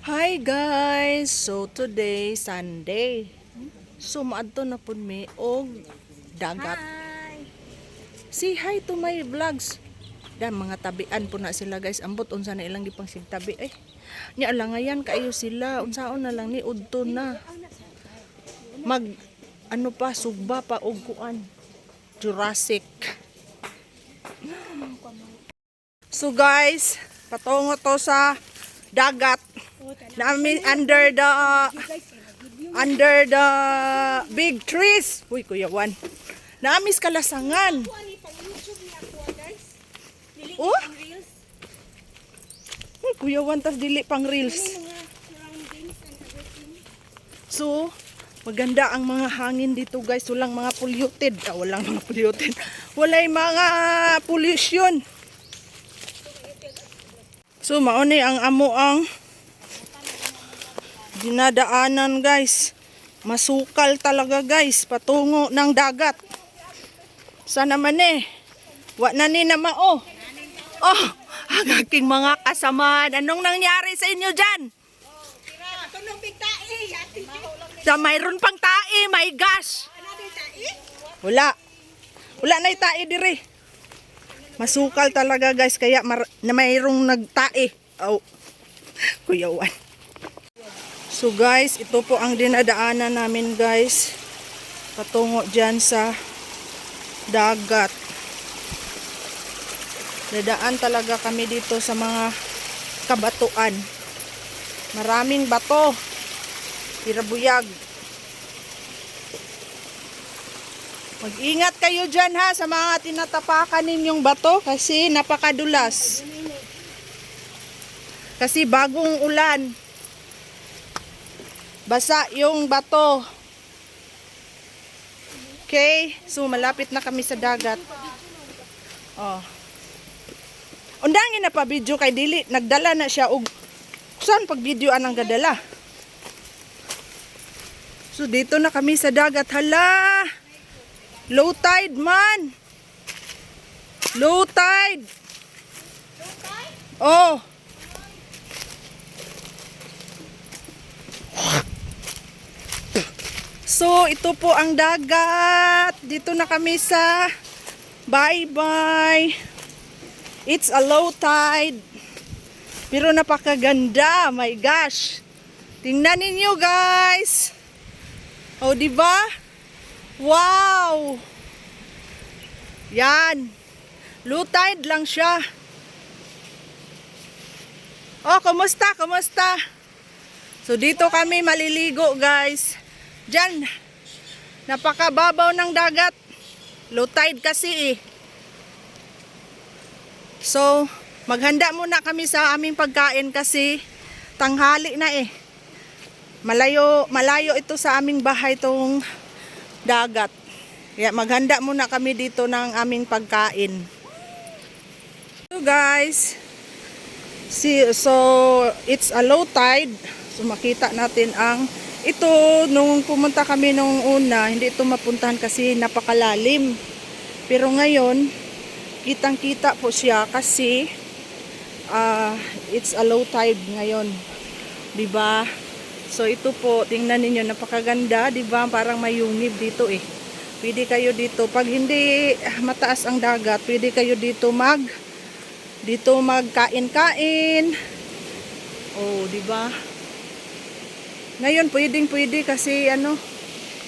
Hi guys! So today, Sunday. So maadto na pud mi og dagat. Hi! Say hi to my vlogs. Dan mga tabian po na sila guys. Ambot unsa na ilang gipang sigtabi eh. Nya alangayan kaayo sila. Unsaon na lang ni udto na. Mag ano pa sugba pa og kuan. Jurassic. So guys, patungo to sa dagat. Namin under the big trees. Uy, Kuya Juan. Naamis kalasangan. Oh? Uy, Kuya Juan, tas dili pang reels. So, maganda ang mga hangin dito guys. Walang mga polluted. Walang mga polluted. Walay mga pollution. So, mauni ang amo ang dinadaanan guys. Masukal talaga guys. Patungo ng dagat. Sana man eh. Wa na ni na mao. Oh, ang aking mga kasamaan. Anong nangyari sa inyo dyan? Sa mayroon pang tae. My gosh. Wala. Wala na tae dire. Masukal talaga guys. Kaya na mayroong nagtae. Oh. Kuya Juan. So guys, ito po ang dinadaanan namin guys. Patungo dyan sa dagat. Dadaan talaga kami dito sa mga kabatuan. Maraming bato. Pirabuyag. Mag-ingat kayo dyan ha sa mga tinatapakan ninyong bato kasi napakadulas. Kasi bagong ulan. Basa yung bato. Okay, so malapit na kami sa dagat. Oh. Undangin na pa video kay dili nagdala na siya og saan pag videoan ang gadala. So dito na kami sa dagat. Hala. Low tide man. Low tide. Oh. So, ito po ang dagat. Dito na kami sa bye-bye. It's a low tide. Pero napakaganda. My gosh. Tingnan ninyo, guys. Oh, di ba? Wow. Yan. Low tide lang siya. Oh, kumusta? Kumusta? So, dito kami maliligo, guys. Diyan, napakababaw ng dagat. Low tide kasi eh. So, maghanda muna kami sa aming pagkain kasi tanghali na eh. Malayo ito sa aming bahay tong dagat. Kaya maghanda muna kami dito ng aming pagkain. So guys, so it's a low tide. So makita natin ang ito, nung pumunta kami nung una, hindi ito mapuntahan kasi napakalalim. Pero ngayon, kitang-kita po siya kasi it's a low tide ngayon. Diba? So ito po, tingnan niyo napakaganda, diba? Parang may yungib dito eh. Pwede kayo dito, pag hindi mataas ang dagat, pwede kayo dito magkain-kain. Oh, diba? Ngayon pwede kasi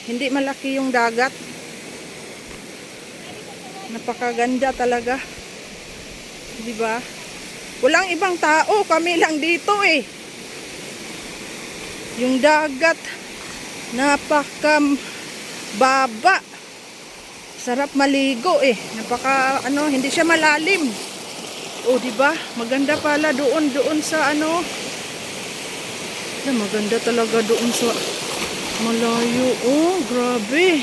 hindi malaki yung dagat. Napakaganda talaga. 'Di ba? Walang ibang tao, kami lang dito eh. Yung dagat napakababa. Sarap maligo eh. Hindi siya malalim. Oh, 'di ba? Maganda pala doon sa maganda talaga doon sa malayo. Oh, grabe.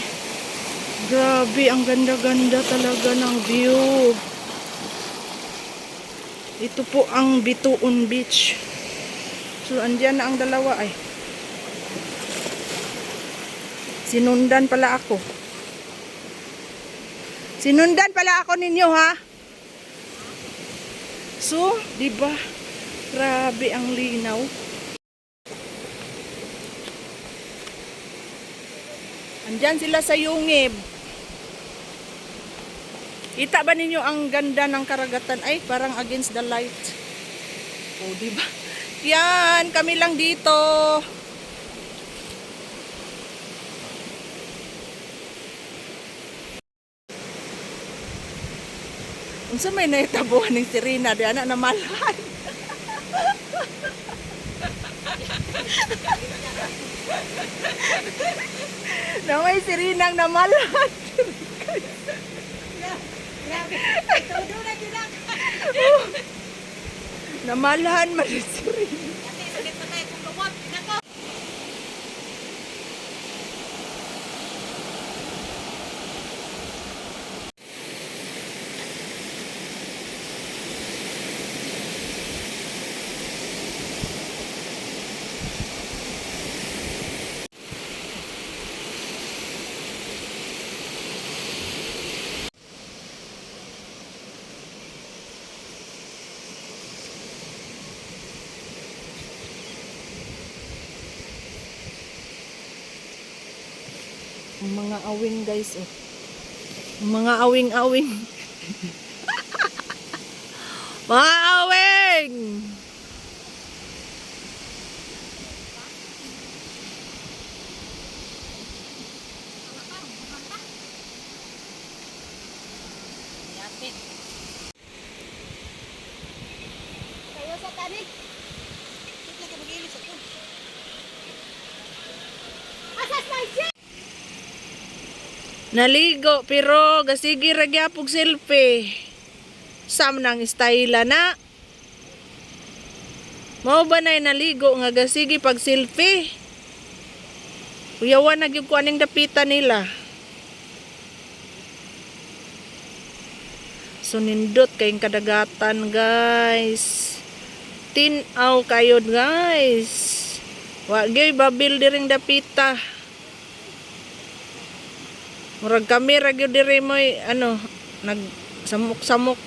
Grabe, ang ganda-ganda talaga ng view. Ito po ang Bituon Beach. So, andyan na ang dalawa ay. Sinundan pala ako. Sinundan pala ako ninyo ha. So, 'di ba? Grabe ang linaw. Andyan sila sa Yungib. Kita ba ninyo ang ganda ng karagatan? Ay, parang against the light. Oh, di ba? Yan, kami lang dito. Unsa may naitabuhan ni Serena, di anak na malay. Na may Serena na malay. Namalahan man si Serena. Ang mga awing guys, oh. Ang mga awing-awing. Mga awing! Kayo sa tani. Kita ka mag-ilis ako. Asas na siya! Naligo, pero gasigi ra gyapog selfie. Sam nang style na. Mao ba nay naligo nga gasigi pag selfie? Uyawan na gyud ko aning dapitan nila. So nindot kayong kadagatan guys. Tinaw kayo guys. Wa gyud babil diring dapita. Murag kami ra gyud diri moy ano nag samok-samok.